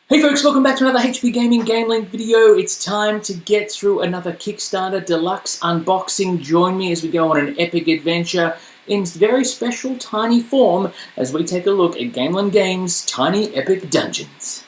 Hey folks, welcome back to another HP Gaming GameLINK video. It's time to get through another Kickstarter Deluxe unboxing. Join me as we go on an epic adventure in very special tiny form as we take a look at GameLINK Games' Tiny Epic Dungeons.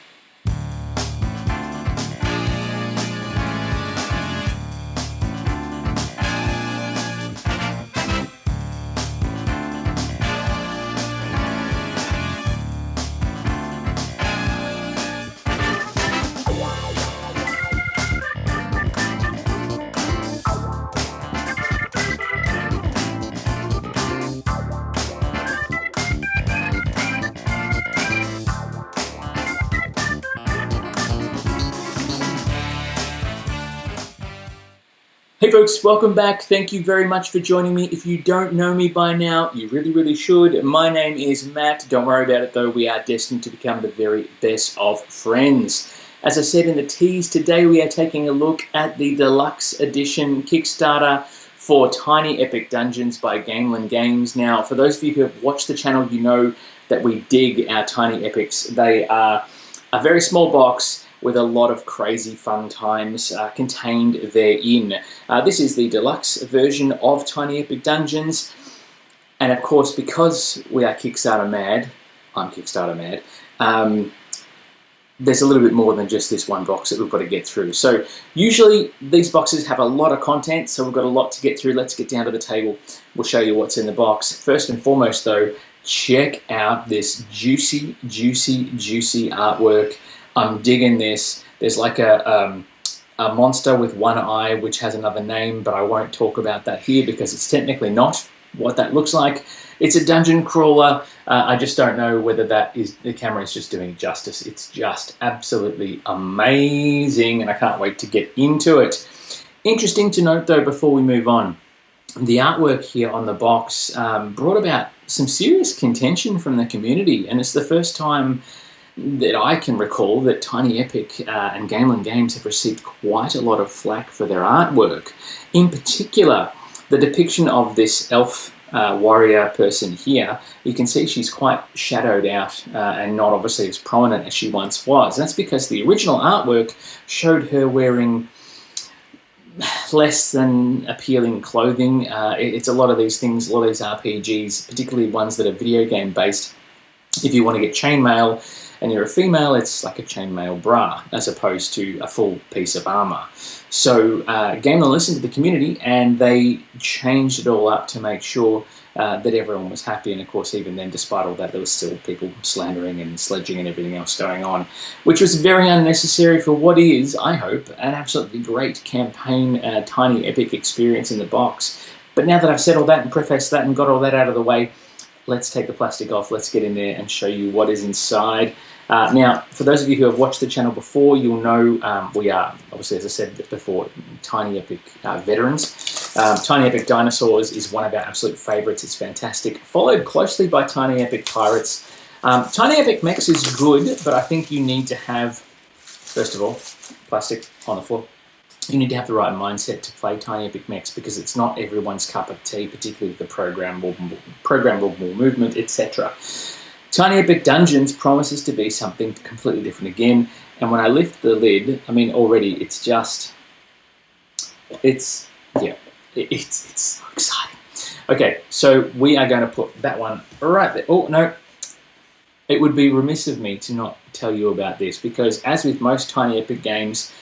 Hey folks, welcome back. Thank you very much for joining me. If you don't know me by now, you really should. My name is Matt. Don't worry about it though. We are destined to become the very best of friends. As I said in the tease, today we are taking a look at the Deluxe Edition Kickstarter for Tiny Epic Dungeons by GameLINK Games. Now, for those of you who have watched the channel, you know that we dig our Tiny Epics. They are a very small box with a lot of crazy fun times contained therein. This is the deluxe version of Tiny Epic Dungeons, and of course, because we are Kickstarter mad, I'm Kickstarter mad, there's a little bit more than just this one box that we've got to get through. So usually these boxes have a lot of content, so we've got a lot to get through. Let's get down to the table. We'll show you what's in the box. First and foremost though, check out this juicy artwork. I'm digging this. There's like a monster with one eye which has another name, but I won't talk about that here because it's technically not what that looks like. It's a dungeon crawler. I just don't know whether that is, the camera is just doing justice. It's just absolutely amazing and I can't wait to get into it. Interesting to note though, before we move on, the artwork here on the box brought about some serious contention from the community, and it's the first time that I can recall that Tiny Epic and GameLINK Games have received quite a lot of flack for their artwork. In particular, the depiction of this elf warrior person here, you can see she's quite shadowed out and not obviously as prominent as she once was. That's because the original artwork showed her wearing less than appealing clothing. It's a lot of these things, a lot of these RPGs, particularly ones that are video game based. If you want to get chainmail and you're a female, it's like a chainmail bra as opposed to a full piece of armor. So GameLINK listened to the community and they changed it all up to make sure that everyone was happy. And of course, even then, despite all that, there was still people slandering and sledging and everything else going on, which was very unnecessary for what is, I hope, an absolutely great campaign, Tiny Epic experience in the box. But now that I've said all that and prefaced that and got all that out of the way, let's take the plastic off, let's get in there and show you what is inside. Now, for those of you who have watched the channel before, you'll know we are, obviously, as I said before, Tiny Epic veterans. Tiny Epic Dinosaurs is one of our absolute favourites. It's fantastic. Followed closely by Tiny Epic Pirates. Tiny Epic Mechs is good, but I think you need to have, first of all, plastic on the floor. You need to have the right mindset to play Tiny Epic Mechs because it's not everyone's cup of tea, particularly with the programmable movement, etc. Tiny Epic Dungeons promises to be something completely different again, and when I lift the lid, I mean already it's just, it's so exciting. Okay, so we are going to put that one right there. Oh no, it would be remiss of me to not tell you about this because as with most Tiny Epic games,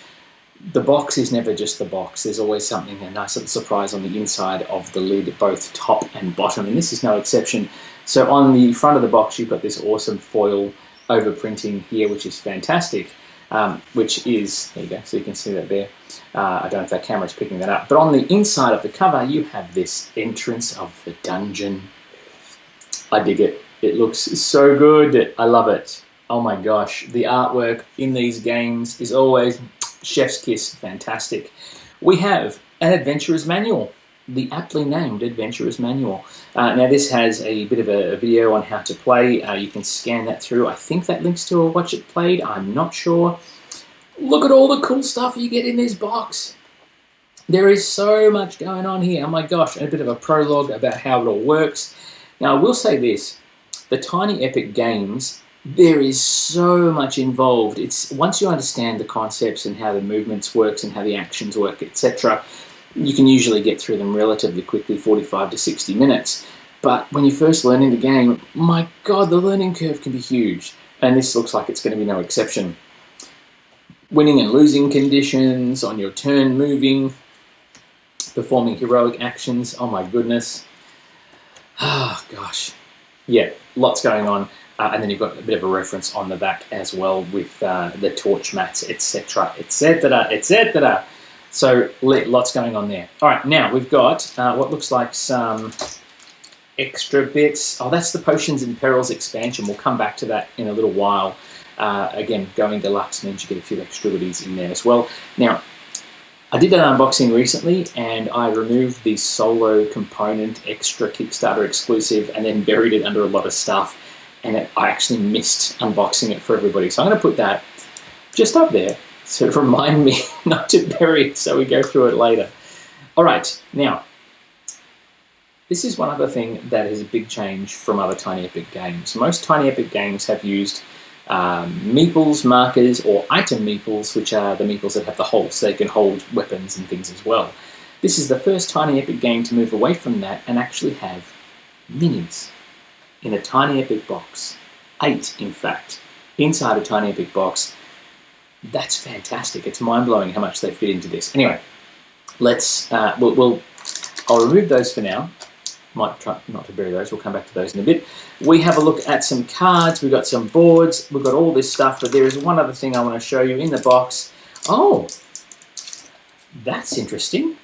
the box is never just the box. There's always something, a nice little surprise on the inside of the lid, both top and bottom, and this is no exception. So on the front of the box, you've got this awesome foil overprinting here, which is fantastic, which is, there you go, so you can see that there. I don't know if that camera's picking that up, but on the inside of the cover, you have this entrance of the dungeon. I dig it. It looks so good. I love it. Oh my gosh, the artwork in these games is always chef's kiss, fantastic. We have an adventurer's manual, the aptly named adventurer's manual. Now this has a bit of a video on how to play. You can scan that through. I think that links to a watch it played. I'm not sure. Look at all the cool stuff you get in this box. There is so much going on here. Oh my gosh, and a bit of a prologue about how it all works. Now I will say this, the Tiny Epic Games There is so much involved. It's once you understand the concepts and how the movements works and how the actions work, etc., you can usually get through them relatively quickly, 45 to 60 minutes. But when you're first learning the game, my God, the learning curve can be huge. And this looks like it's going to be no exception. Winning and losing conditions, on your turn moving, performing heroic actions. Oh my goodness. Oh gosh. Yeah, lots going on. And then you've got a bit of a reference on the back as well with the torch mats, etc., etc., etc. So lots going on there. All right, now we've got what looks like some extra bits. Oh, that's the Potions and Perils expansion. We'll come back to that in a little while. Again, going deluxe means you get a few extra goodies in there as well. Now, I did an unboxing recently and I removed the solo component, extra Kickstarter exclusive, and then buried it under a lot of stuff. And I actually missed unboxing it for everybody. So I'm going to put that just up there to remind me not to bury it so we go through it later. All right, now, this is one other thing that is a big change from other Tiny Epic games. Most Tiny Epic games have used meeples markers or item meeples, which are the meeples that have the holes, so they can hold weapons and things as well. This is the first Tiny Epic game to move away from that and actually have minis in a Tiny Epic box. 8, in fact, inside a Tiny Epic box. That's fantastic. It's mind-blowing how much they fit into this. Anyway, let's, I'll remove those for now. Might try not to bury those. We'll come back to those in a bit. We have a look at some cards. We've got some boards. We've got all this stuff, but there is one other thing I want to show you in the box. Oh, that's interesting.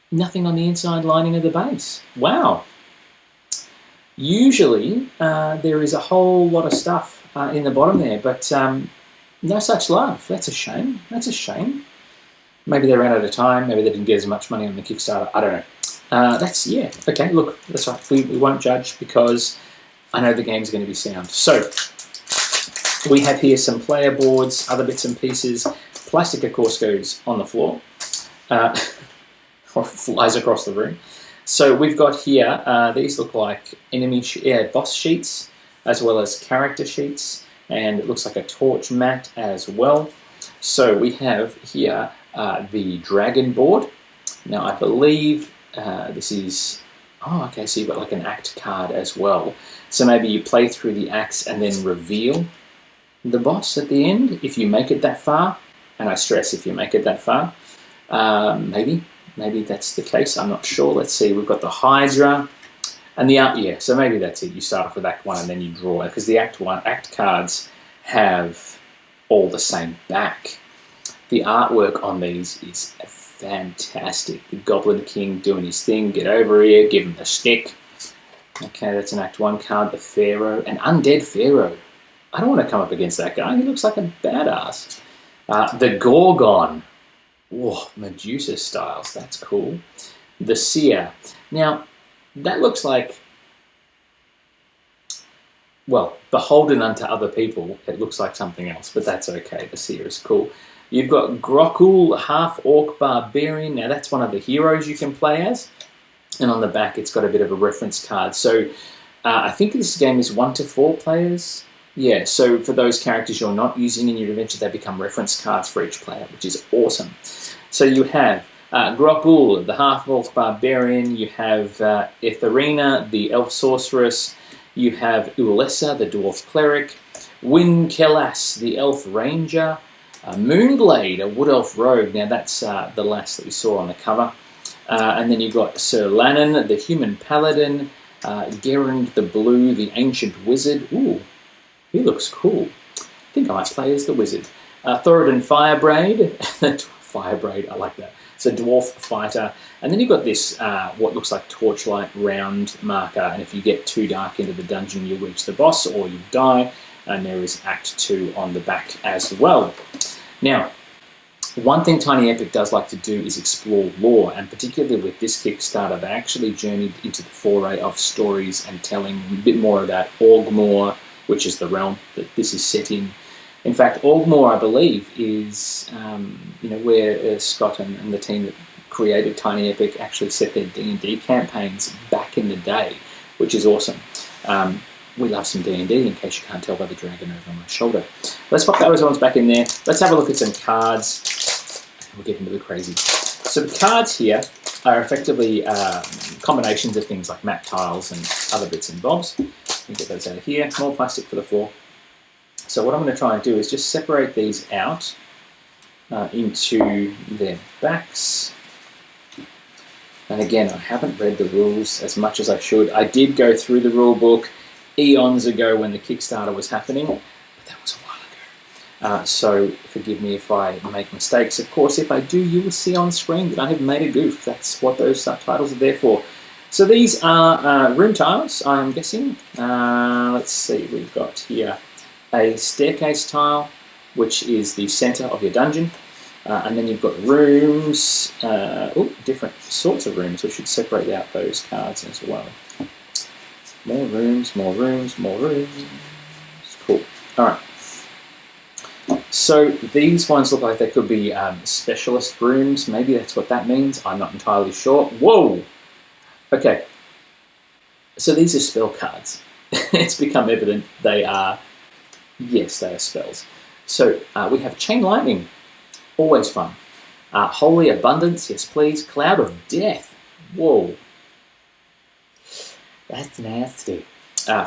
Nothing on the inside lining of the base. Wow. Usually, there is a whole lot of stuff in the bottom there, but no such love. That's a shame. That's a shame. Maybe they ran out of time. Maybe they didn't get as much money on the Kickstarter. I don't know. Yeah, okay, look, that's right. We won't judge because I know the game's going to be sound. So, we have here some player boards, other bits and pieces. Plastic, of course, goes on the floor. Or flies across the room. So we've got here, these look like boss sheets, as well as character sheets, and it looks like a torch mat as well. So we have here the dragon board. Now I believe this is, oh okay, so you've got like an act card as well. So maybe you play through the acts and then reveal the boss at the end, if you make it that far, and I stress if you make it that far. Maybe that's the case, I'm not sure. Let's see, we've got the Hydra and the yeah, so maybe that's it. You start off with Act 1 and then you draw it, because the Act cards have all the same back. The artwork on these is fantastic. The Goblin King doing his thing, get over here, give him the stick. Okay, that's an Act 1 card, the Pharaoh, an undead Pharaoh. I don't want to come up against that guy, he looks like a badass. The Gorgon. Whoa, Medusa styles, that's cool. The Seer. Now, that looks like, well, beholden unto other people, it looks like something else, but that's okay, the Seer is cool. You've got Grokul, half-orc barbarian. Now, that's one of the heroes you can play as. And on the back, it's got a bit of a reference card. So, I think this game is 1 to 4 players. Yeah, so for those characters you're not using in your adventure, they become reference cards for each player, which is awesome. So you have Grokul, the half-orc barbarian. You have Etherina, the elf sorceress. You have Ulessa, the dwarf cleric. Winkelas, the elf ranger. Moonblade, a wood elf rogue. Now that's the lass that we saw on the cover. And then you've got Sir Lannan, the human paladin. Gerund the blue, the ancient wizard. Ooh, he looks cool. I think I might play as the wizard. Thoradin Firebraid. Firebraid, I like that. It's a dwarf fighter. And then you've got this, what looks like torchlight round marker. And if you get too dark into the dungeon, you'll reach the boss or you die. And there is Act 2 on the back as well. Now, one thing Tiny Epic does like to do is explore lore, and particularly with this Kickstarter, they actually journeyed into the foray of stories and telling a bit more about Orgmore, which is the realm that this is set in. In fact, Orgmore, I believe, is where Scott and the team that created Tiny Epic actually set their D&D campaigns back in the day, which is awesome. we love some D&D, in case you can't tell by the dragon over my shoulder. Let's pop those ones back in there. Let's have a look at some cards. We'll get into the crazy. So the cards here are effectively combinations of things like map tiles and other bits and bobs. Let me get those out of here. More plastic for the floor. So what I'm going to try and do is just separate these out into their backs. And again, I haven't read the rules as much as I should. I did go through the rule book eons ago when the Kickstarter was happening, but that was a while ago. So forgive me if I make mistakes. Of course, if I do, you will see on screen that I have made a goof. That's what those subtitles are there for. So these are room tiles, I'm guessing. Let's see, we've got here a staircase tile, which is the center of your dungeon. And then you've got rooms, different sorts of rooms. We should separate out those cards as well. More rooms, more rooms, more rooms. Cool. All right. So these ones look like they could be specialist rooms. Maybe that's what that means. I'm not entirely sure. Whoa! Okay. So these are spell cards. It's become evident they are, yes, they are spells. So we have Chain Lightning. Always fun. Holy Abundance, yes please. Cloud of Death. Whoa. That's nasty.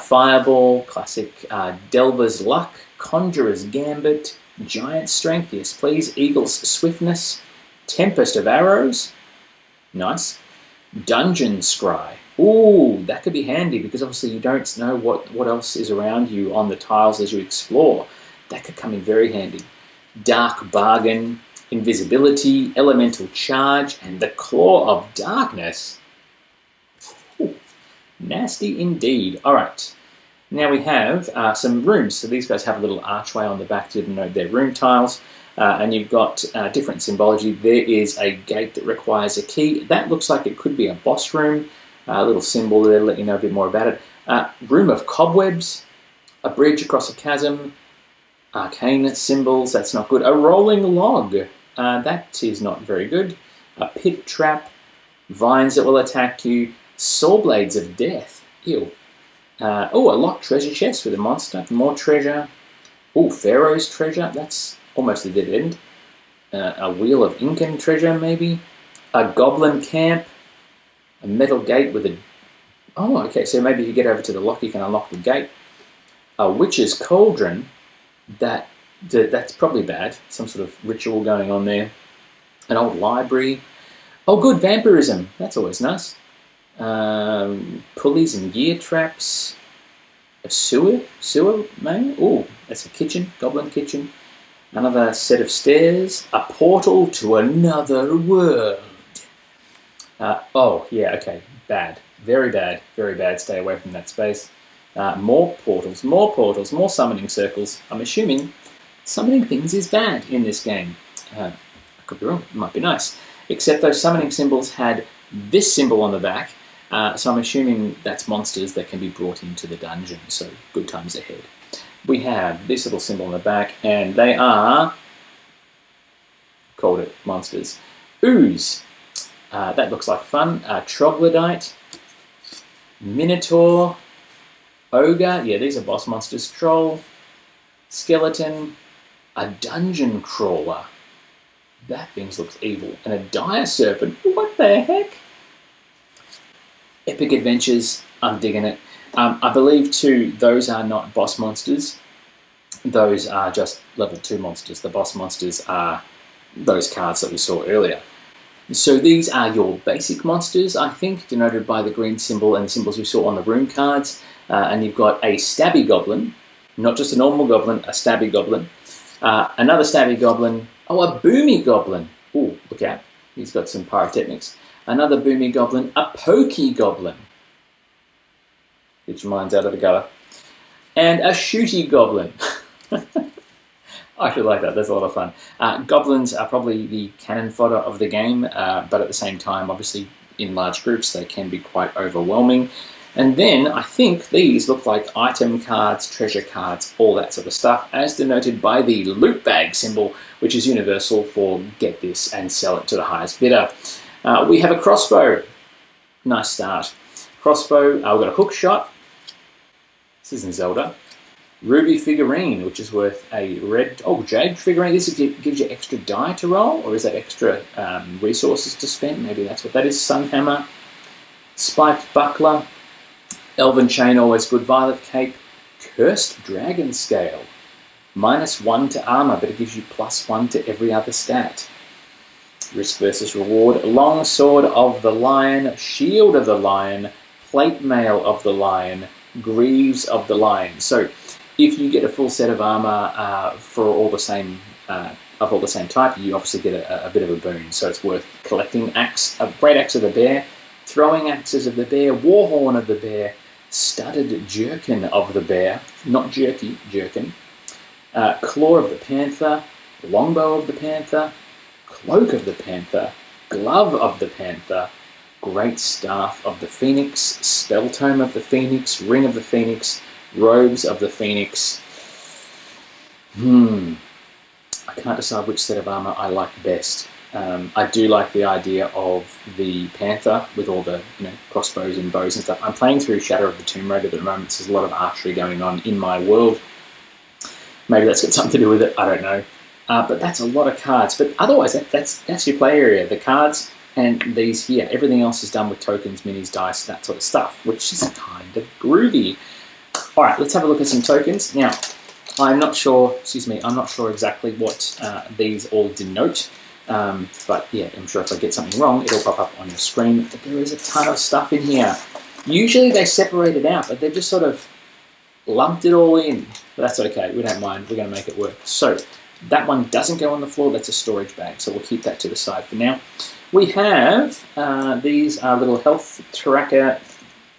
Fireball, classic. Delver's Luck. Conjurer's Gambit. Giant Strength, yes please. Eagle's Swiftness. Tempest of Arrows. Nice. Dungeon Scry. Ooh, that could be handy because obviously you don't know what else is around you on the tiles as you explore. That could come in very handy. Dark Bargain, Invisibility, Elemental Charge, and the Claw of Darkness. Ooh, nasty indeed. All right, now we have some rooms. So these guys have a little archway on the back to denote their room tiles, and you've got different symbology. There is a gate that requires a key. That looks like it could be a boss room. A little symbol there to let you know a bit more about it. Room of Cobwebs, a bridge across a chasm, arcane symbols, that's not good. A rolling log, that is not very good. A pit trap, vines that will attack you, saw blades of death, ew. A locked treasure chest with a monster, more treasure. Pharaoh's treasure, that's almost a dead end. A wheel of Incan treasure maybe. A goblin camp, a metal gate with a... Oh, okay, so maybe if you get over to the lock you can unlock the gate. A witch's cauldron, that's probably bad. Some sort of ritual going on there. An old library. Oh, good, vampirism. That's always nice. Pulleys and gear traps. A sewer, maybe? Oh, that's a kitchen, goblin kitchen. Another set of stairs. A portal to another world. Yeah, okay, bad. Very bad, very bad. Stay away from that space. More portals, more summoning circles. I'm assuming summoning things is bad in this game. I could be wrong, it might be nice. Except those summoning symbols had this symbol on the back, so I'm assuming that's monsters that can be brought into the dungeon, so good times ahead. We have this little symbol on the back, and they are, called it monsters. Ooze, that looks like fun. Troglodyte, Minotaur, Ogre, yeah, these are boss monsters. Troll, Skeleton, a Dungeon Crawler. That thing looks evil. And a Dire Serpent. What the heck? Epic Adventures. I'm digging it. I believe, too, those are not boss monsters. Those are just level 2 monsters. The boss monsters are those cards that we saw earlier. So these are your basic monsters, I think, denoted by the green symbol and the symbols you saw on the room cards. And you've got a stabby goblin, not just a normal goblin, a stabby goblin. Another stabby goblin. Oh, a boomy goblin. Oh, look out. He's got some pyrotechnics. Another boomy goblin. A pokey goblin. Get your minds out of the gutter. And a shooty goblin. I actually like that. That's a lot of fun. Goblins are probably the cannon fodder of the game, but at the same time, obviously, in large groups, they can be quite overwhelming. And then I think these look like item cards, treasure cards, all that sort of stuff, as denoted by the loot bag symbol, which is universal for get this and sell it to the highest bidder. We have a crossbow. Nice start. Crossbow, we've got a hook shot. This isn't Zelda. Ruby figurine, which is worth a red... Oh, Jade figurine. This gives you extra die to roll, or is that extra resources to spend? Maybe that's what that is. Sunhammer. Spiked buckler. Elven chain, always good. Violet cape. Cursed dragon scale. -1 to armor, but it gives you +1 to every other stat. Risk versus reward. Long sword of the lion. Shield of the lion. Plate mail of the lion. Greaves of the lion. So if you get a full set of armor for all the same type, you obviously get a bit of a boon. So it's worth collecting. Great axe of the bear, throwing axes of the bear, war horn of the bear, studded jerkin of the bear, not jerky, jerkin, claw of the panther, longbow of the panther, cloak of the panther, glove of the panther, great staff of the phoenix, spell tome of the phoenix, ring of the phoenix, robes of the phoenix. I can't decide which set of armor I like best. I do like the idea of the panther with all the crossbows and bows and stuff. I'm playing through Shadow of the Tomb Raider at the moment, so there's a lot of archery going on in my world. Maybe that's got something to do with it, I don't know. But that's a lot of cards. But otherwise, that's your play area. The cards and these here. Everything else is done with tokens, minis, dice, that sort of stuff, which is kind of groovy. All right, let's have a look at some tokens. Now, I'm not sure exactly what these all denote. But yeah, I'm sure if I get something wrong, it'll pop up on your screen. But there is a ton of stuff in here. Usually they separate it out, but they've just sort of lumped it all in. But that's okay, we don't mind, we're going to make it work. So, that one doesn't go on the floor, that's a storage bag, so we'll keep that to the side for now. We have, these are little health tracker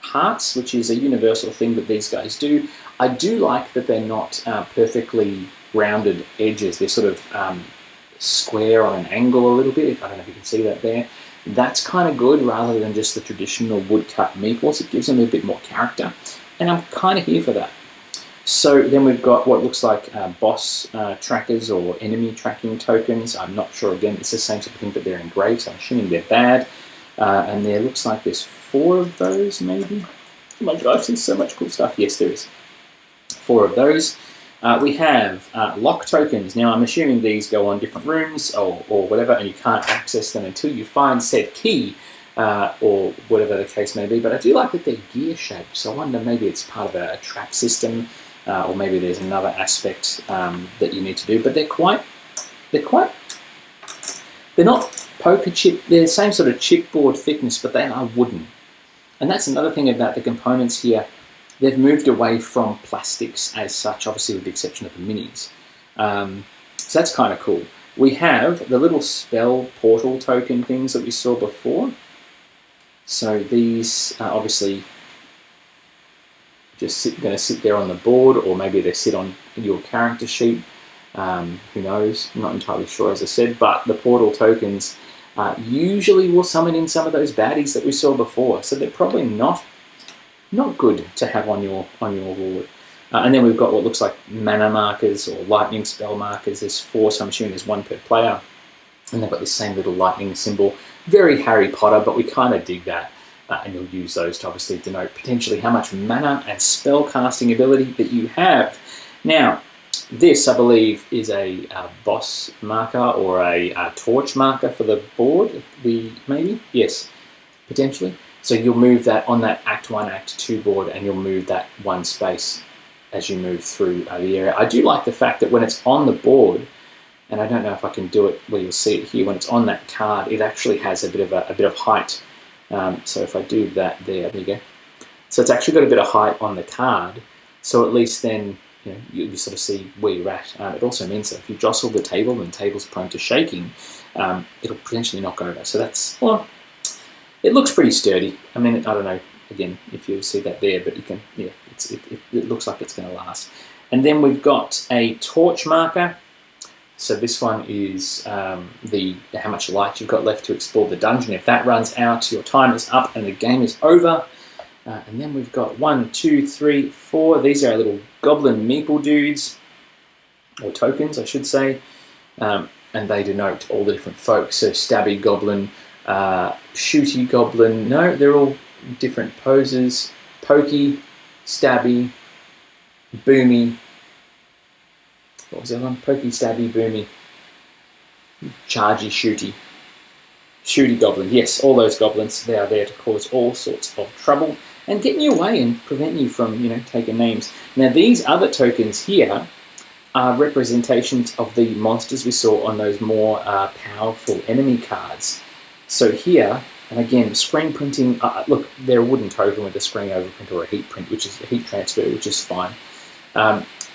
hearts, which is a universal thing that these guys do. I do like that they're not perfectly rounded edges, they're sort of square on an angle a little bit. I don't know if you can see that there. That's kind of good rather than just the traditional woodcut meeples. It gives them a bit more character, and I'm kind of here for that. So then we've got what looks like boss trackers or enemy tracking tokens. I'm not sure, again, it's the same sort of thing, but they're engraved, so I'm assuming they're bad. And there looks like there's 4 of those, maybe. Oh my gosh, there's so much cool stuff. Yes, there is 4 of those. We have lock tokens. Now, I'm assuming these go on different rooms or whatever, and you can't access them until you find said key, or whatever the case may be. But I do like that they're gear-shaped, so I wonder maybe it's part of a trap system, or maybe there's another aspect that you need to do. But they're not poker chip, they're the same sort of chipboard thickness, but they are wooden. And that's another thing about the components here. They've moved away from plastics as such, obviously with the exception of the minis. So that's kind of cool. We have the little spell portal token things that we saw before. So these are obviously just going to sit there on the board, or maybe they sit on your character sheet. Who knows? I'm not entirely sure, as I said, but the portal tokens usually will summon in some of those baddies that we saw before. So they're probably not good to have on your board. And then we've got what looks like mana markers or lightning spell markers. There's 4, so I'm assuming there's 1 per player. And they've got this same little lightning symbol. Very Harry Potter, but we kind of dig that. And you'll use those to obviously denote potentially how much mana and spell casting ability that you have. Now, this, I believe, is a boss marker or a torch marker for the board. Maybe? Yes, potentially. So you'll move that on that Act 1, Act 2 board, and you'll move that 1 space as you move through the area. I do like the fact that when it's on the board, and I don't know if I can do it where you'll see it here, when it's on that card, it actually has a bit of height. So if I do that there you go. So it's actually got a bit of height on the card, so at least then you sort of see where you're at. It also means that if you jostle the table and the table's prone to shaking, it'll potentially knock over. So that's, well, it looks pretty sturdy. I mean, I don't know, again, if you see that there, but you can, yeah, it looks like it's going to last. And then we've got a torch marker. So this one is how much light you've got left to explore the dungeon. If that runs out, your time is up and the game is over. And then we've got 1, 2, 3, 4. These are our little goblin meeple dudes, or tokens, I should say. And they denote all the different folks. So stabby goblin, shooty goblin. No, they're all different poses. Pokey, stabby, Boomy. What was the other one? Pokey, stabby, boomy. Chargy, shooty. Shooty goblin. Yes, all those goblins. They are there to cause all sorts of trouble and get in your way and prevent you from, taking names. Now, these other tokens here are representations of the monsters we saw on those more powerful enemy cards. So here, and again, screen printing, look, they're a wooden token with a screen overprint or a heat print, which is a heat transfer, which is fine.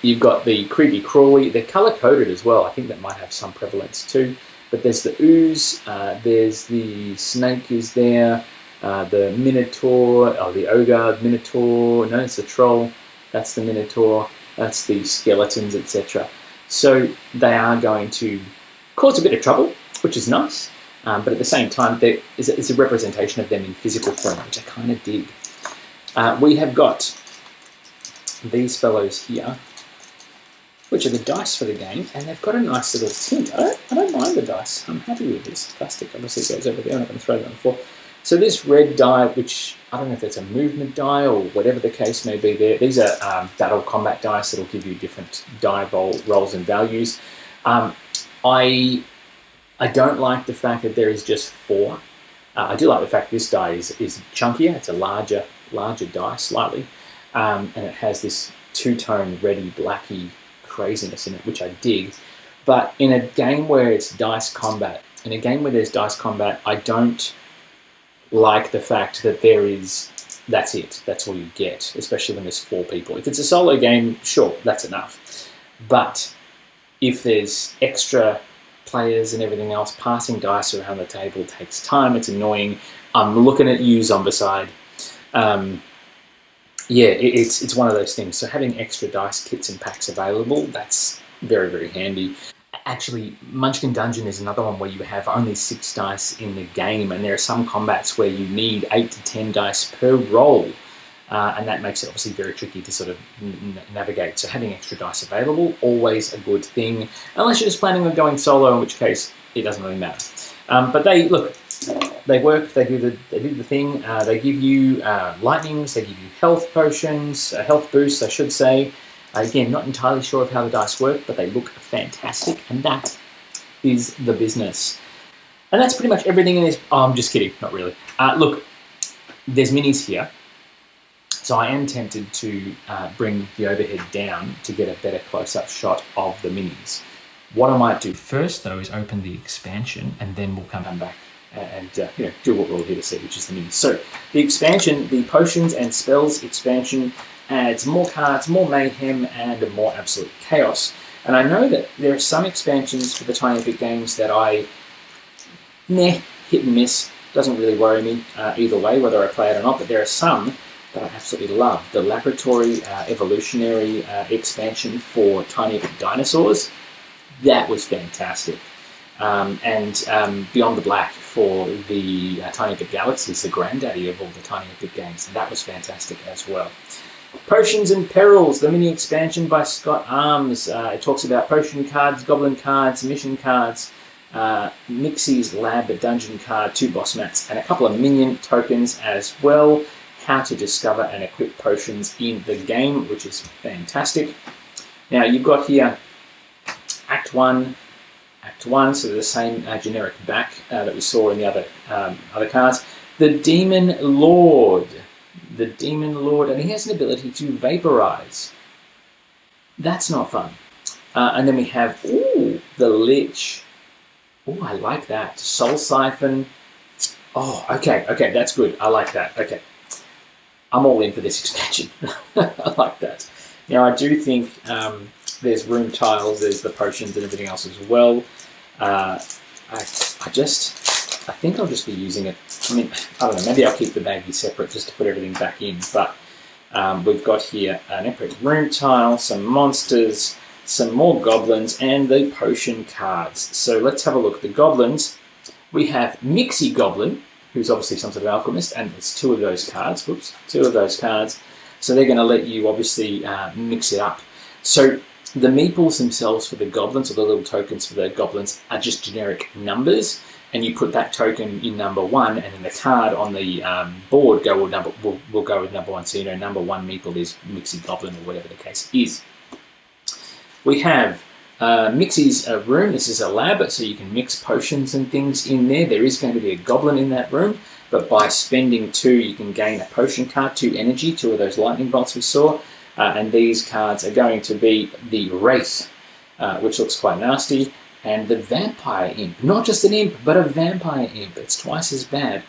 You've got the creepy crawly, they're color-coded as well. I think that might have some prevalence too. But there's the ooze, there's the snake is there, the minotaur, the ogre, minotaur, no, it's the troll, that's the minotaur, that's the skeletons, etc. So they are going to cause a bit of trouble, which is nice. But at the same time, it's a representation of them in physical form, which I kind of dig. We have got these fellows here, which are the dice for the game, and they've got a nice little tint. I don't mind the dice. I'm happy with this. Plastic obviously goes over there. I'm not going to throw that on the floor. So this red die, which I don't know if it's a movement die or whatever the case may be there. These are battle combat dice that'll give you different die rolls and values. I don't like the fact that there is just 4. I do like the fact this die is chunkier. It's a larger die slightly, and it has this two-tone reddy blacky craziness in it, which I dig. But in a game where it's dice combat, I don't like the fact that that's it. That's all you get, especially when there's 4 people. If it's a solo game, sure, that's enough. But if there's extra players and everything else, passing dice around the table takes time. It's annoying. I'm looking at you, Zombicide. It's one of those things. So having extra dice kits and packs available, that's very, very handy. Actually, Munchkin Dungeon is another one where you have only 6 dice in the game, and there are some combats where you need 8 to 10 dice per roll, and that makes it obviously very tricky to sort of navigate. So having extra dice available, always a good thing, unless you're just planning on going solo, in which case it doesn't really matter. But they work. They do the thing. They give you lightnings. They give you health potions, health boosts, I should say. Again, not entirely sure of how the dice work, but they look fantastic, and that is the business. And that's pretty much everything in this. Oh, I'm just kidding, not really. Look, there's minis here, so I am tempted to bring the overhead down to get a better close-up shot of the minis. What I might do first, though, is open the expansion, and then we'll come back and do what we're all here to see, which is the minis. So the expansion, the potions and spells expansion, adds more cards, more mayhem, and more absolute chaos. And I know that there are some expansions for the Tiny Epic games that hit and miss. Doesn't really worry me either way, whether I play it or not, but there are some that I absolutely love. The Laboratory Evolutionary expansion for Tiny Epic Dinosaurs, that was fantastic. And Beyond the Black for the Tiny Epic Galaxies, the granddaddy of all the Tiny Epic games, that was fantastic as well. Potions and Perils, the mini expansion by Scott Arms. It talks about potion cards, goblin cards, mission cards, Mixie's Lab Dungeon card, 2 boss mats, and a couple of minion tokens as well. How to discover and equip potions in the game, which is fantastic. Now you've got here Act 1, so the same generic back that we saw in the other cards. The Demon Lord, and he has an ability to vaporize. That's not fun. And then we have, the Lich. I like that. Soul Siphon. Oh, okay, that's good. I like that. Okay. I'm all in for this expansion. I like that. Now, I do think there's room tiles, there's the potions and everything else as well. I think I'll just be using it. I mean, I don't know, maybe I'll keep the baggie separate just to put everything back in, but we've got here an epic room tile, some monsters, some more goblins, and the potion cards. So let's have a look at the goblins. We have Mixie Goblin, who's obviously some sort of alchemist, and it's 2 of those cards. So they're going to let you obviously mix it up. So the meeples themselves for the goblins, or the little tokens for the goblins, are just generic numbers. and you put that token in number 1, and then the card on the board will go with number 1. So you know number 1 meeple is Mixie Goblin, or whatever the case is. We have Mixie's room. This is a lab, so you can mix potions and things in there. There is going to be a goblin in that room, but by spending 2, you can gain a potion card, 2 energy, 2 of those lightning bolts we saw. And these cards are going to be the Wraith, which looks quite nasty, and the Vampire Imp. Not just an imp, but a Vampire Imp. It's twice as bad,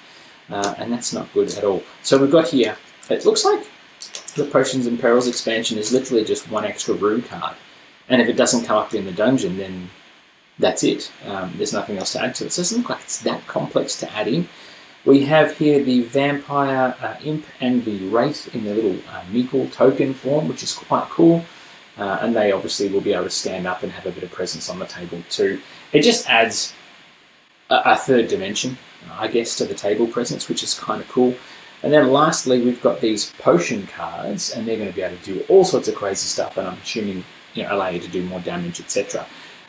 and that's not good at all. So we've got here, it looks like the Potions and Perils expansion is literally just 1 extra room card. And if it doesn't come up in the dungeon, then that's it. There's nothing else to add to it. So it doesn't look like it's that complex to add in. We have here the Vampire Imp and the Wraith in the little meeple token form, which is quite cool. And they obviously will be able to stand up and have a bit of presence on the table too. It just adds a third dimension, I guess, to the table presence, which is kind of cool. And then lastly, we've got these potion cards, and they're going to be able to do all sorts of crazy stuff, and I'm assuming, allow you to do more damage, etc.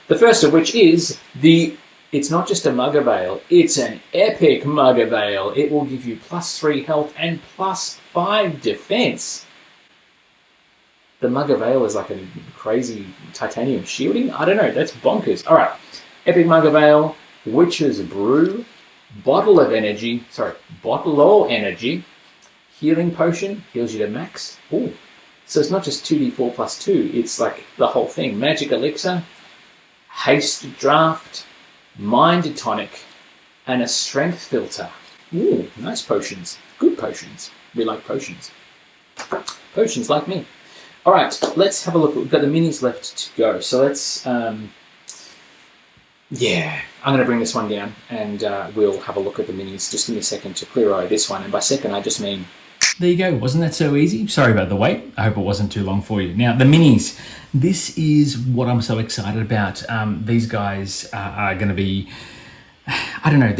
The first of which is it's not just a Mug Avail, it's an epic Mug Avail. It will give you +3 health and +5 defense. The Mug Avail is like a crazy titanium shielding? I don't know, that's bonkers. Alright, epic Mug Avail, Witch's Brew, Bottle of Energy, Healing Potion, heals you to max. Ooh. So it's not just 2d4 + 2, it's like the whole thing. Magic Elixir, Haste Draft, Mind Tonic, and a Strength Filter. Ooh, nice potions. Good potions. We like potions. Potions like me. Alright, let's have a look. We've got the minis left to go. So let's, I'm going to bring this one down and we'll have a look at the minis. Just give me a second to clear away this one. And by second, I just mean... There you go. Wasn't that so easy? Sorry about the wait. I hope it wasn't too long for you. Now, the minis. This is what I'm so excited about. These guys are going to be... I don't know,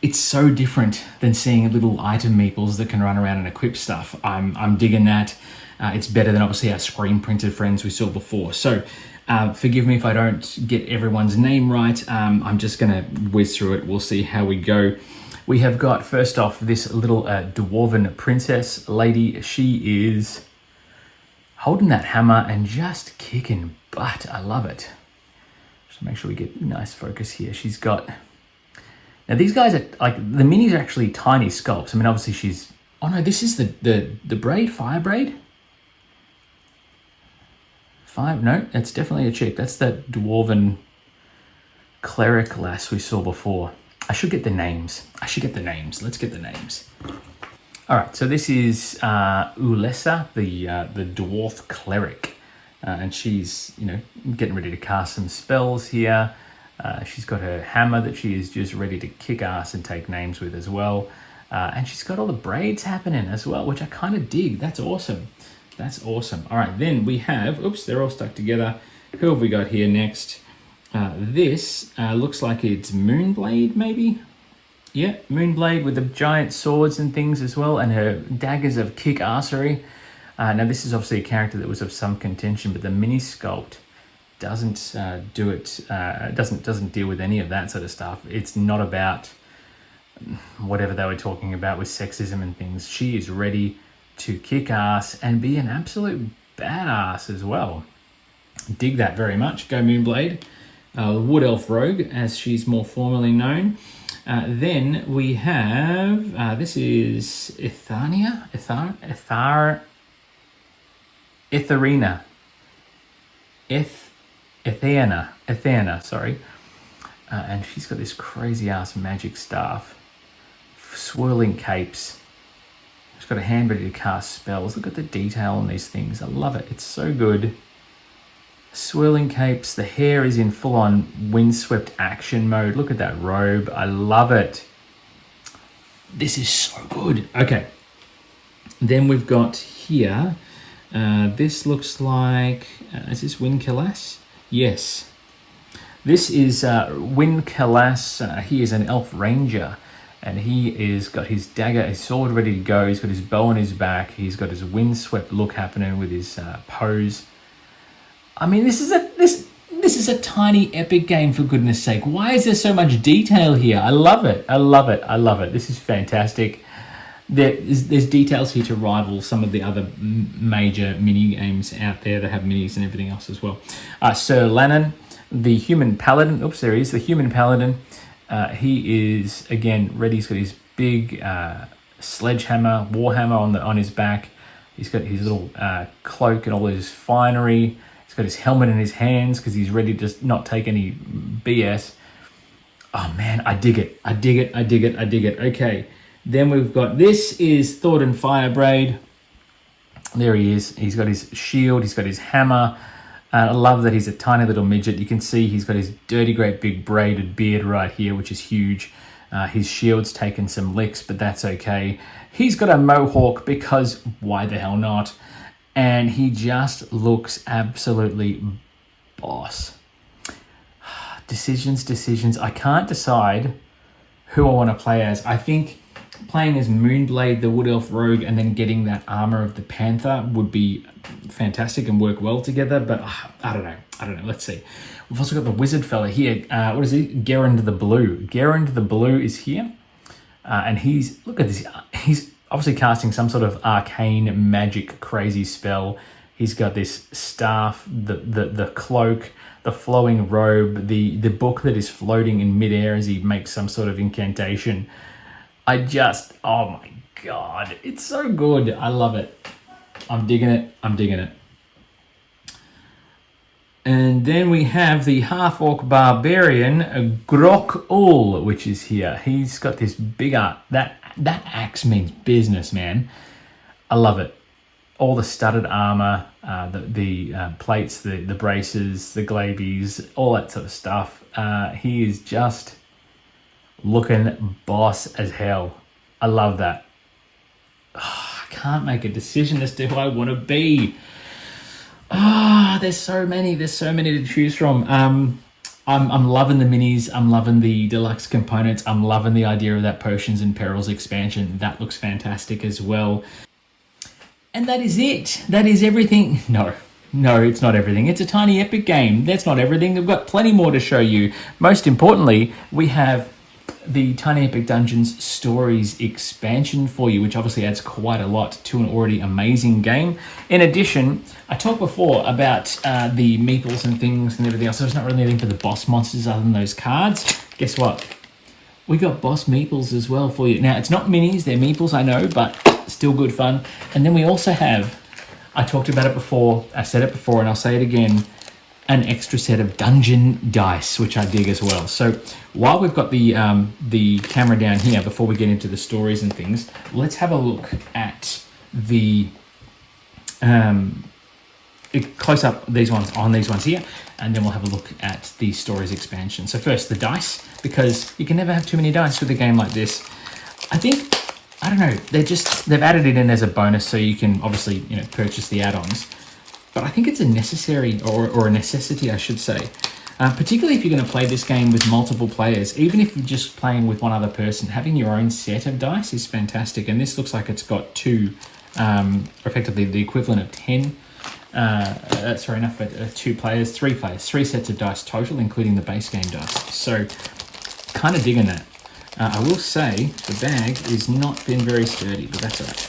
it's so different than seeing little item meeples that can run around and equip stuff. I'm digging that. It's better than obviously our screen printed friends we saw before. So forgive me if I don't get everyone's name right. I'm just going to whiz through it. We'll see how we go. We have got, first off, this little dwarven princess lady. She is holding that hammer and just kicking butt. I love it. Just make sure we get nice focus here. She's got... Now these guys are, like, the minis are actually tiny sculpts. I mean, obviously she's... Oh no, this is the braid, fire braid? No, it's definitely a chick. That's that dwarven cleric lass we saw before. I should get the names. Let's get the names. All right, so this is Ulessa, the dwarf cleric. And she's, getting ready to cast some spells here. She's got her hammer that she is just ready to kick ass and take names with as well. And she's got all the braids happening as well, which I kind of dig. That's awesome. All right, then we have, oops, they're all stuck together. Who have we got here next? This looks like it's Moonblade, maybe? Yeah, Moonblade with the giant swords and things as well, and her daggers of kick-assery. Now, this is obviously a character that was of some contention, but the mini sculpt doesn't do it. Doesn't deal with any of that sort of stuff. It's not about whatever they were talking about with sexism and things. She is ready to kick ass and be an absolute badass as well. Dig that very much. Go Moonblade. Wood Elf Rogue, as she's more formally known. Then we have, this is Ithania? Ithana, sorry. And she's got this crazy ass magic staff. Swirling capes. She's got a hand ready to cast spells. Look at the detail on these things. I love it. It's so good. Swirling capes. The hair is in full-on windswept action mode. Look at that robe. I love it. This is so good. Okay. Then we've got here. This looks like... is this Wincalas? Yes. This is Wincalas. He is an elf ranger. And he is got his dagger, his sword ready to go. He's got his bow on his back. He's got his windswept look happening with his pose. I mean, this this is a tiny epic game, for goodness sake. Why is there so much detail here? I love it. I love it. I love it. This is fantastic. There's details here to rival some of the other major mini games out there that have minis and everything else as well. Sir Lannan, the human paladin. Oops, there he is, the human paladin. He is, again, ready. He's got his big sledgehammer, warhammer on his back. He's got his little cloak and all his finery. He's got his helmet in his hands because he's ready to not take any BS. Oh man, I dig it. I dig it. I dig it. I dig it. Okay. Then we've got, this is Thornton Firebraid. There he is. He's got his shield. He's got his hammer. I love that he's a tiny little midget. You can see he's got his dirty, great big braided beard right here, which is huge. His shield's taken some licks, but that's okay. He's got a mohawk because why the hell not? And he just looks absolutely boss. Decisions. I can't decide who I want to play as. I think playing as Moonblade, the Wood Elf Rogue, and then getting that armor of the Panther would be fantastic and work well together, but I don't know. Let's see. We've also got the wizard fella here. What is he? Gerund the Blue. Gerund the Blue is here. And he's, look at this. He's obviously casting some sort of arcane magic crazy spell. He's got this staff, the cloak, the flowing robe, the book that is floating in midair as he makes some sort of incantation. Oh my God, it's so good. I love it. I'm digging it. And then we have the half-orc barbarian, Grok-Ul, which is here. He's got this big art. That axe means business, man. I love it. All the studded armor, the plates, the braces, the glabies, all that sort of stuff. He is just looking boss as hell. I love that. I can't make a decision as to who I want to be. There's so many to choose from. I'm loving the minis. I'm loving the deluxe components. I'm loving the idea of that Potions and Perils expansion. That looks fantastic as well. And that is it. That is everything. No, it's not everything. It's a tiny epic game. That's not everything. We've got plenty more to show you. Most importantly, we have the Tiny Epic Dungeons Stories expansion for you, which obviously adds quite a lot to an already amazing game. In addition, I talked before about the meeples and things and everything else. So there's not really anything for the boss monsters other than those cards. Guess what? We got boss meeples as well for you. Now, it's not minis, they're meeples, I know, but still good fun. And then we also have, I talked about it before, I said it before, and I'll say it again, an extra set of dungeon dice, which I dig as well. So while we've got the camera down here, before we get into the stories and things, let's have a look at the close up these ones here, and then we'll have a look at the stories expansion. So first, the dice, because you can never have too many dice with a game like this. I don't know, they've added it in as a bonus, so you can obviously purchase the add-ons. But I think it's a necessary, or a necessity, I should say. Particularly if you're going to play this game with multiple players. Even if you're just playing with one other person, having your own set of dice is fantastic. And this looks like it's got effectively the equivalent of 10. Three players, three sets of dice total, including the base game dice. So, kind of digging that. I will say the bag is not been very sturdy, but that's all right.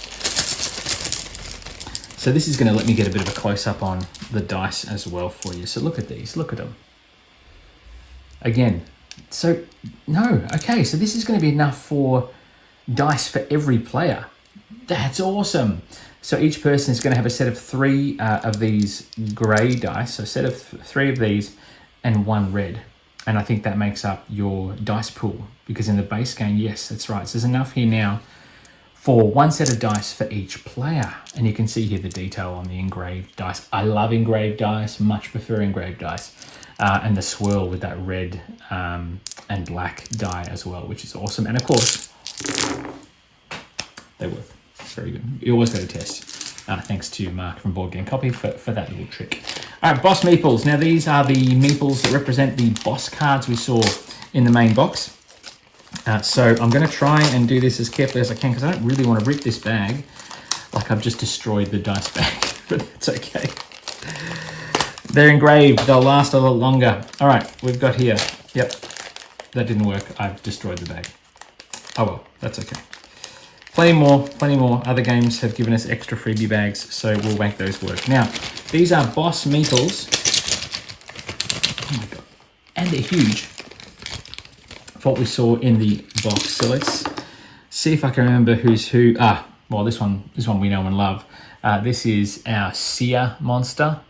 So this is going to let me get a bit of a close-up on the dice as well for you. So look at these, look at them. Again, so this is going to be enough for dice for every player. That's awesome. So each person is going to have a set of 3 of these grey dice, so a set of 3 of these and 1 red. And I think that makes up your dice pool, because in the base game, yes, that's right. So there's enough here now for 1 set of dice for each player. And you can see here the detail on the engraved dice. I love engraved dice, much prefer engraved dice. And the swirl with that red and black die as well, which is awesome. And of course, they work. Very good. You always got to test. Thanks to Mark from Board Game Copy for that little trick. All right, boss meeples. Now these are the meeples that represent the boss cards we saw in the main box. So I'm going to try and do this as carefully as I can, because I don't really want to rip this bag like I've just destroyed the dice bag, but it's okay. They're engraved. They'll last a lot longer. All right, we've got here. Yep, that didn't work. I've destroyed the bag. Oh well, that's okay. Plenty more. Other games have given us extra freebie bags, so we'll make those work. Now, these are Boss Meeples. Oh my god. And they're huge. What we saw in the box. So let's see if I can remember who's who. Well, this one we know and love. This is our Seer monster.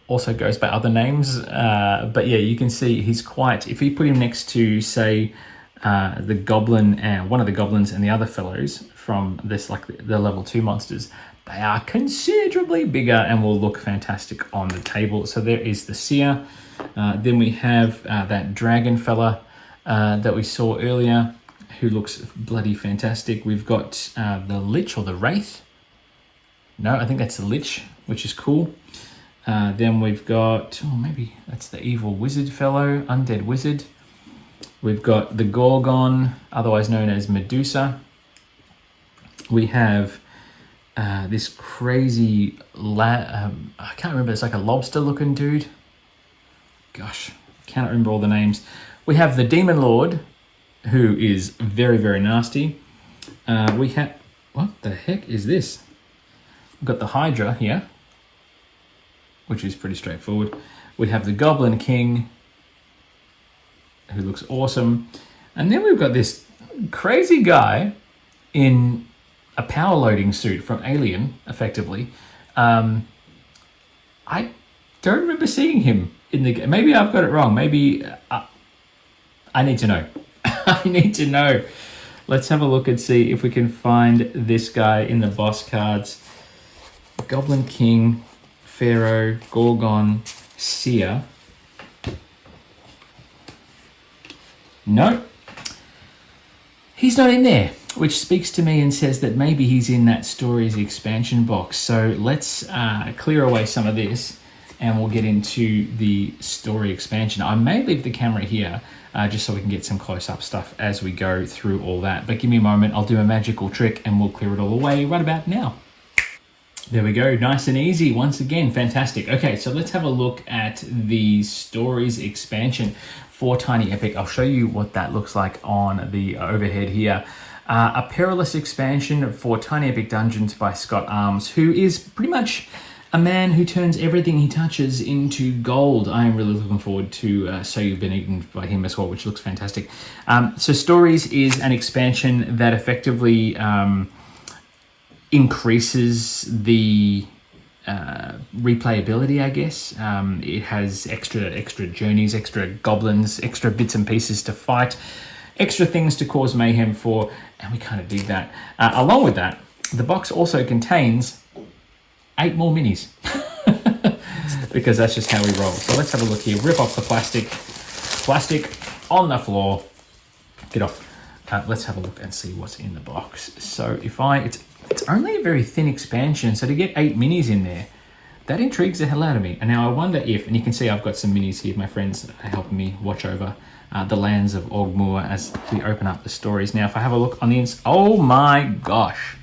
Also goes by other names. But yeah, you can see he's quite, if you put him next to, say, the goblin and one of the goblins and the other fellows from this, like the level 2 monsters, they are considerably bigger and will look fantastic on the table. So there is the Seer. Then we have that dragon fella that we saw earlier, who looks bloody fantastic. We've got the Lich or the Wraith. No, I think that's the Lich, which is cool. Then we've got, maybe that's the evil wizard fellow, undead wizard. We've got the Gorgon, otherwise known as Medusa. We have this crazy, I can't remember, it's like a lobster looking dude. Gosh, cannot remember all the names. We have the Demon Lord, who is very, very nasty. We have, what the heck is this? We've got the Hydra here, which is pretty straightforward. We have the Goblin King, who looks awesome. And then we've got this crazy guy in a power loading suit from Alien, effectively. I don't remember seeing him in the game. Maybe I've got it wrong. Maybe I need to know. I need to know. Let's have a look and see if we can find this guy in the boss cards. Goblin King, Pharaoh, Gorgon, Seer. No, he's not in there, which speaks to me and says that maybe he's in that stories expansion box. So let's clear away some of this and we'll get into the story expansion. I may leave the camera here just so we can get some close-up stuff as we go through all that. But give me a moment, I'll do a magical trick and we'll clear it all away right about now. There we go, nice and easy once again, fantastic. Okay, so let's have a look at the stories expansion for Tiny Epic. I'll show you what that looks like on the overhead here. A perilous expansion for Tiny Epic Dungeons by Scott Arms, who is pretty much a man who turns everything he touches into gold. I am really looking forward to So You've Been Eaten by him as well, which looks fantastic. So Stories is an expansion that effectively increases the replayability, I guess. It has extra journeys, extra goblins, extra bits and pieces to fight, extra things to cause mayhem for, and we kind of dig that. Along with that, the box also contains 8 more minis, because that's just how we roll. So let's have a look here. Rip off the plastic on the floor. Get off. Let's have a look and see what's in the box. So it's only a very thin expansion, so to get 8 minis in there, that intrigues the hell out of me. And now I wonder if, and you can see I've got some minis here, my friends are helping me watch over the lands of Ogmore as we open up the stories. Now, if I have a look on the inside, oh my gosh.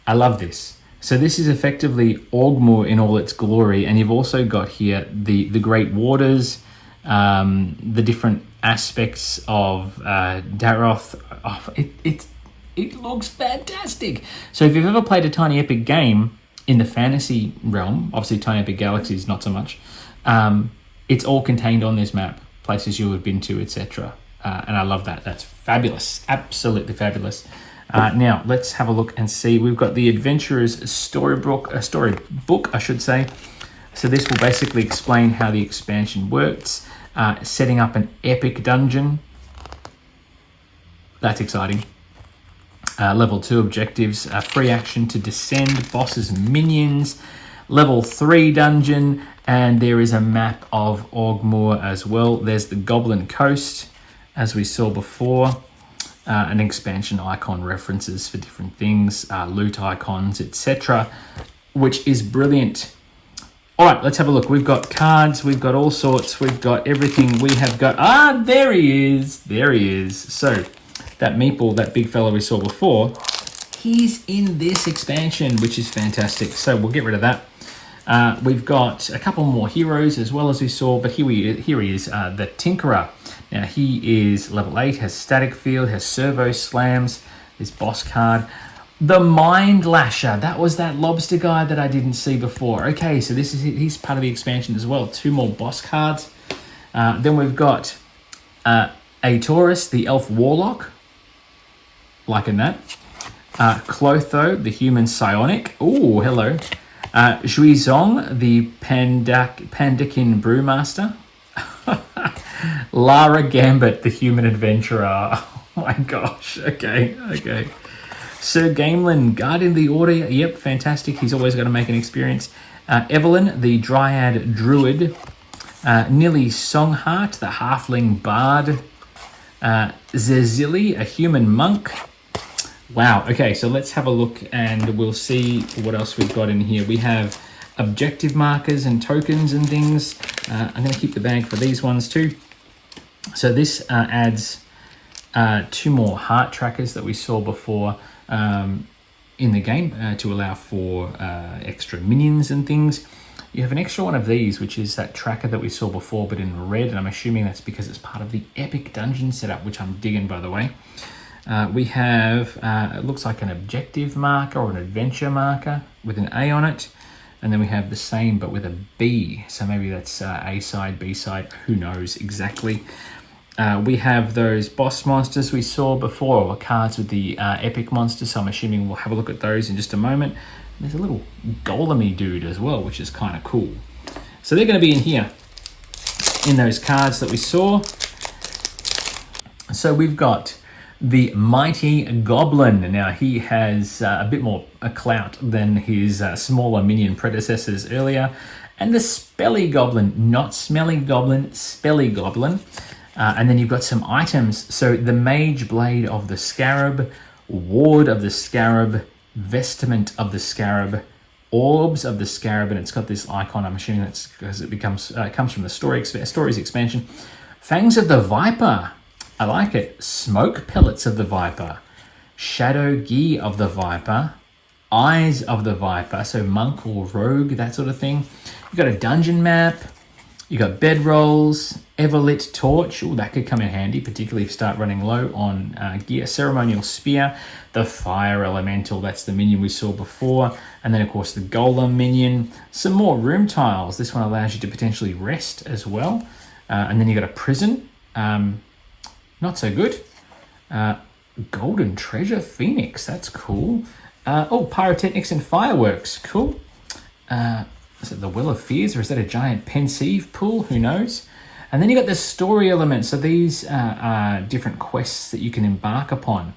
I love this. So this is effectively Ogmore in all its glory, and you've also got here the Great Waters, the different aspects of Daroth. Oh, it looks fantastic. So if you've ever played a Tiny Epic game in the fantasy realm, obviously Tiny Epic Galaxies not so much, it's all contained on this map, places you have been to, etc. And I love that. That's fabulous, absolutely fabulous. Now let's have a look and see. We've got the Adventurer's storybook, I should say. So this will basically explain how the expansion works. Setting up an epic dungeon. That's exciting. Level 2 objectives, free action to descend, bosses, minions. Level 3 dungeon, and there is a map of Ogmore as well. There's the Goblin Coast, as we saw before. An expansion icon references for different things, loot icons, etc., which is brilliant. All right, let's have a look. We've got cards, we've got all sorts, we've got everything. We have got, there he is. So that meeple, that big fella we saw before, he's in this expansion, which is fantastic. So we'll get rid of that. We've got a couple more heroes as well as we saw, but here he is, the Tinkerer. Now he is level 8, has static field, has servo slams, his boss card. The Mind Lasher, that was that lobster guy that I didn't see before. Okay, so he's part of the expansion as well. 2 more boss cards. Then we've got Aetorus, the Elf Warlock. Liking that. Clotho, the Human Psionic. Oh, hello. Zhuizong, the Pandakin Brewmaster. Lara Gambit, the Human Adventurer. Oh my gosh. Okay. Sir GameLINK, Guardian of the Order. Yep, fantastic. He's always going to make an experience. Evelyn, the Dryad Druid. Nilly Songheart, the Halfling Bard. Zezili, a Human Monk. Wow. Okay, so let's have a look and we'll see what else we've got in here. We have objective markers and tokens and things. I'm going to keep the bag for these ones too. So this adds 2 more heart trackers that we saw before in the game to allow for extra minions and things. You have an extra one of these, which is that tracker that we saw before, but in red, and I'm assuming that's because it's part of the epic dungeon setup, which I'm digging, by the way. We have, it looks like an objective marker or an adventure marker with an A on it. And then we have the same, but with a B. So maybe that's A side, B side, who knows exactly. We have those boss monsters we saw before, or cards with the epic monsters. So I'm assuming we'll have a look at those in just a moment. There's a little golem-y dude as well, which is kind of cool. So they're going to be in here, in those cards that we saw. So we've got the Mighty Goblin. Now he has a bit more clout than his smaller minion predecessors earlier. And the Spelly Goblin, not Smelly Goblin, Spelly Goblin. And then you've got some items. So the Mage Blade of the Scarab, Ward of the Scarab, Vestment of the Scarab, Orbs of the Scarab, and it's got this icon. I'm assuming that's because it comes from the stories expansion. Fangs of the Viper. I like it. Smoke Pellets of the Viper. Shadow Gi of the Viper. Eyes of the Viper. So monk or rogue, that sort of thing. You've got a dungeon map. You've got bedrolls. Everlit Torch. Oh, that could come in handy, particularly if you start running low on gear. Ceremonial Spear. The Fire Elemental. That's the minion we saw before. And then, of course, the Golem minion. Some more room tiles. This one allows you to potentially rest as well. And then you've got a prison. Not so good. Golden Treasure Phoenix. That's cool. Pyrotechnics and Fireworks. Cool. Is it the Well of Fears, or is that a giant pensieve pool? Who knows? And then you got the story elements. So these are different quests that you can embark upon.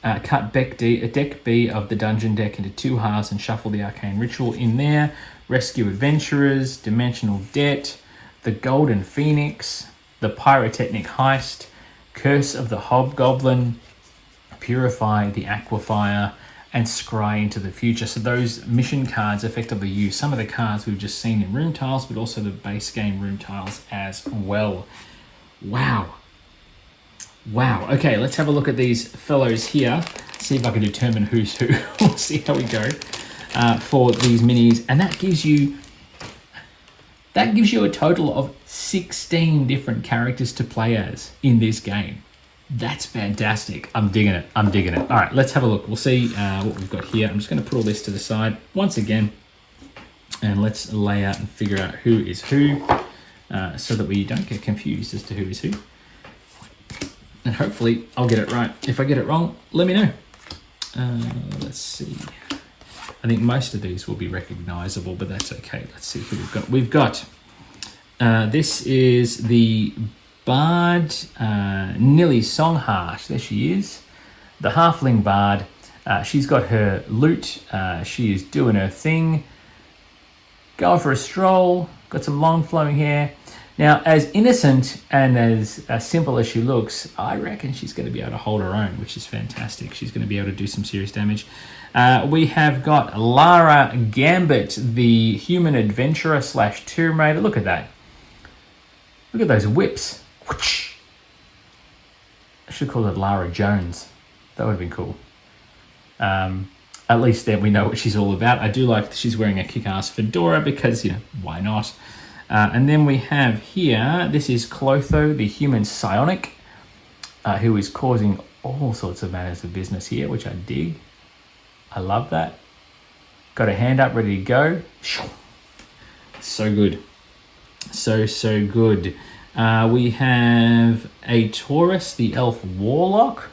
Cut deck B of the dungeon deck into 2 halves and shuffle the arcane ritual in there. Rescue adventurers, dimensional debt, the Golden Phoenix, the Pyrotechnic Heist, Curse of the Hobgoblin, Purify the Aquifer, and Scry into the Future. So those mission cards effectively use some of the cards we've just seen in room tiles, but also the base game room tiles as well. Wow. Okay, let's have a look at these fellows here. See if I can determine who's who. We'll see how we go for these minis. And that gives you a total of 16 different characters to play as in this game. That's fantastic. I'm digging it. All right, let's have a look. We'll see what we've got here. I'm just going to put all this to the side once again, and let's lay out and figure out who is who so that we don't get confused as to who is who. And hopefully I'll get it right. If I get it wrong, let me know. Let's see. I think most of these will be recognizable, but that's okay. Let's see who we've got. We've got, this is the Bard, Nilly Songheart. There she is. The Halfling Bard. She's got her lute. She is doing her thing. Going for a stroll. Got some long flowing hair. Now, as innocent and as simple as she looks, I reckon she's going to be able to hold her own, which is fantastic. She's going to be able to do some serious damage. We have got Lara Gambit, the human adventurer / tomb raider. Look at that. Look at those whips. I should call it Lara Jones. That would have been cool. At least then we know what she's all about. I do like that she's wearing a kick-ass fedora because, why not? And then we have here, this is Clotho, the human psionic, who is causing all sorts of matters of business here, which I dig. I love that. Got a hand up, ready to go. So good. So good. We have a Taurus, the elf warlock.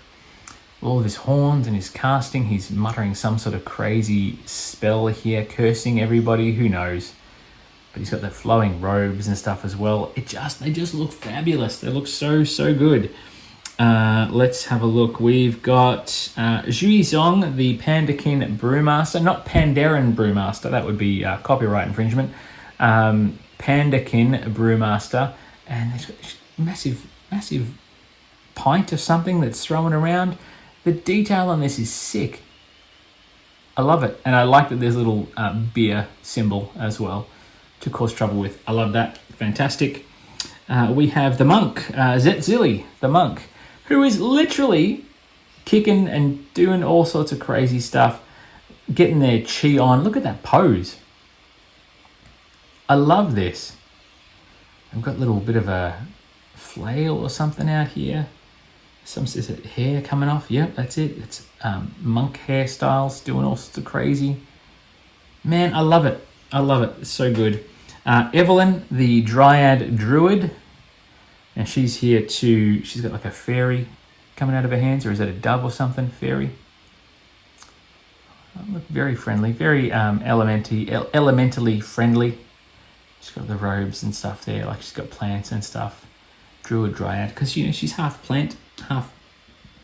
All of his horns and his casting. He's muttering some sort of crazy spell here, cursing everybody. Who knows? But he's got the flowing robes and stuff as well. They just look fabulous. They look so good. Let's have a look. We've got Zhuizong, the Pandakin Brewmaster. Not Pandaren Brewmaster. That would be copyright infringement. Pandakin Brewmaster. And there's got massive pint of something that's thrown around. The detail on this is sick. I love it. And I like that there's a little beer symbol as well to cause trouble with. I love that. Fantastic. We have the monk, Zetzili, the monk, who is literally kicking and doing all sorts of crazy stuff, getting their chi on. Look at that pose. I love this. I've got a little bit of a flail or something out here. Is it hair coming off? Yep, that's it. It's monk hairstyles, doing all sorts of crazy. Man, I love it. I love it. It's so good. Evelyn, the dryad druid. And she's here too. She's got like a fairy coming out of her hands. Or is that a dove or something? Fairy. Look very friendly. Very elementally friendly. She's got the robes and stuff there. Like she's got plants and stuff. Druid dryad. Because, she's half plant.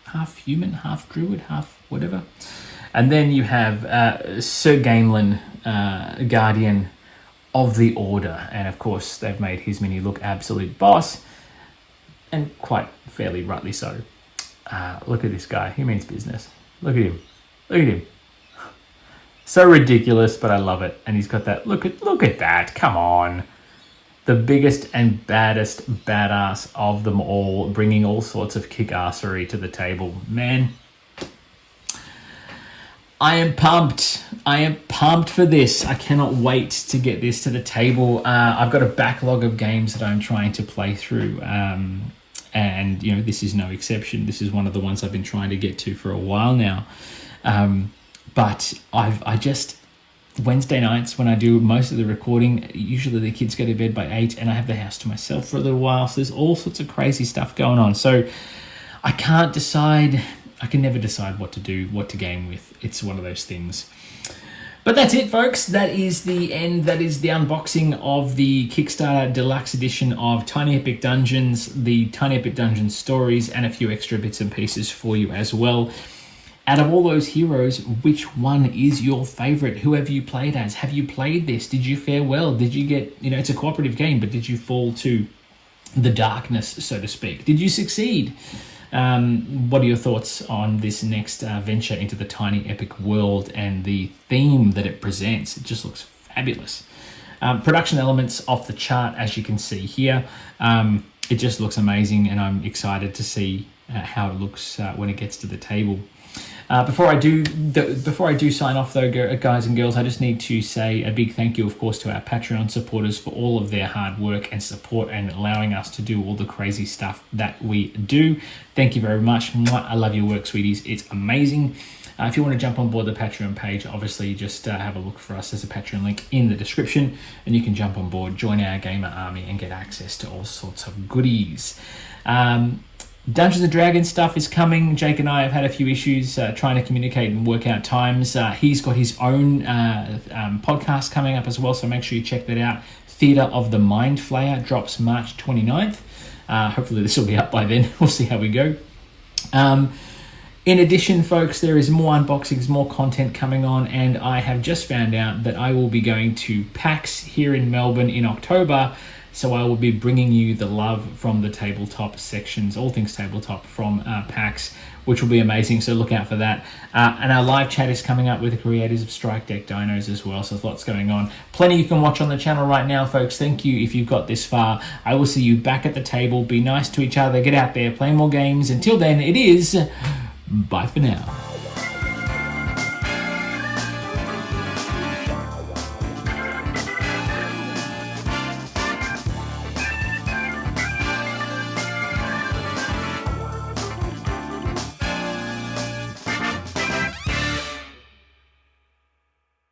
Half human, half druid, half whatever. And then you have Sir Gamelin, Guardian of the Order. And of course, they've made his mini look absolute boss. And quite fairly rightly so. Look at this guy. He means business. Look at him. Look at him. So ridiculous, but I love it. And he's got that. Look at that. Come on. The biggest and baddest badass of them all, bringing all sorts of kick-assery to the table. Man, I am pumped. I am pumped for this. I cannot wait to get this to the table. I've got a backlog of games that I'm trying to play through. And, this is no exception. This is one of the ones I've been trying to get to for a while now. But Wednesday nights when I do most of the recording, usually the kids go to bed by 8 and I have the house to myself for a little while. So there's all sorts of crazy stuff going on. So I can't decide. I can never decide what to do, what to game with. It's one of those things. But that's it, folks. That is the end. That is the unboxing of the Kickstarter Deluxe edition of Tiny Epic Dungeons, the Tiny Epic Dungeons stories, and a few extra bits and pieces for you as well. Out of all those heroes, which one is your favorite? Who have you played as? Have you played this? Did you fare well? Did you get, it's a cooperative game, but did you fall to the darkness, so to speak? Did you succeed? What are your thoughts on this next venture into the Tiny Epic world and the theme that it presents? It just looks fabulous. Production elements off the chart, as you can see here. It just looks amazing, and I'm excited to see how it looks when it gets to the table. Before I do sign off though, guys and girls, I just need to say a big thank you, of course, to our Patreon supporters for all of their hard work and support and allowing us to do all the crazy stuff that we do. Thank you very much. I love your work, sweeties. It's amazing. If you want to jump on board the Patreon page, obviously just have a look for us. There's a Patreon link in the description, and you can jump on board, join our gamer army, and get access to all sorts of goodies. Dungeons & Dragons stuff is coming. Jake and I have had a few issues trying to communicate and work out times. He's got his own podcast coming up as well, so make sure you check that out. Theatre of the Mind Flayer drops March 29th. Hopefully this will be up by then. We'll see how we go. In addition, folks, there is more unboxings, more content coming on, and I have just found out that I will be going to PAX here in Melbourne in October. So I will be bringing you the love from the tabletop sections, all things tabletop from PAX, which will be amazing. So look out for that. And our live chat is coming up with the creators of Strike Deck Dinos as well. So there's lots going on. Plenty you can watch on the channel right now, folks. Thank you if you've got this far. I will see you back at the table. Be nice to each other. Get out there, play more games. Until then, it is bye for now.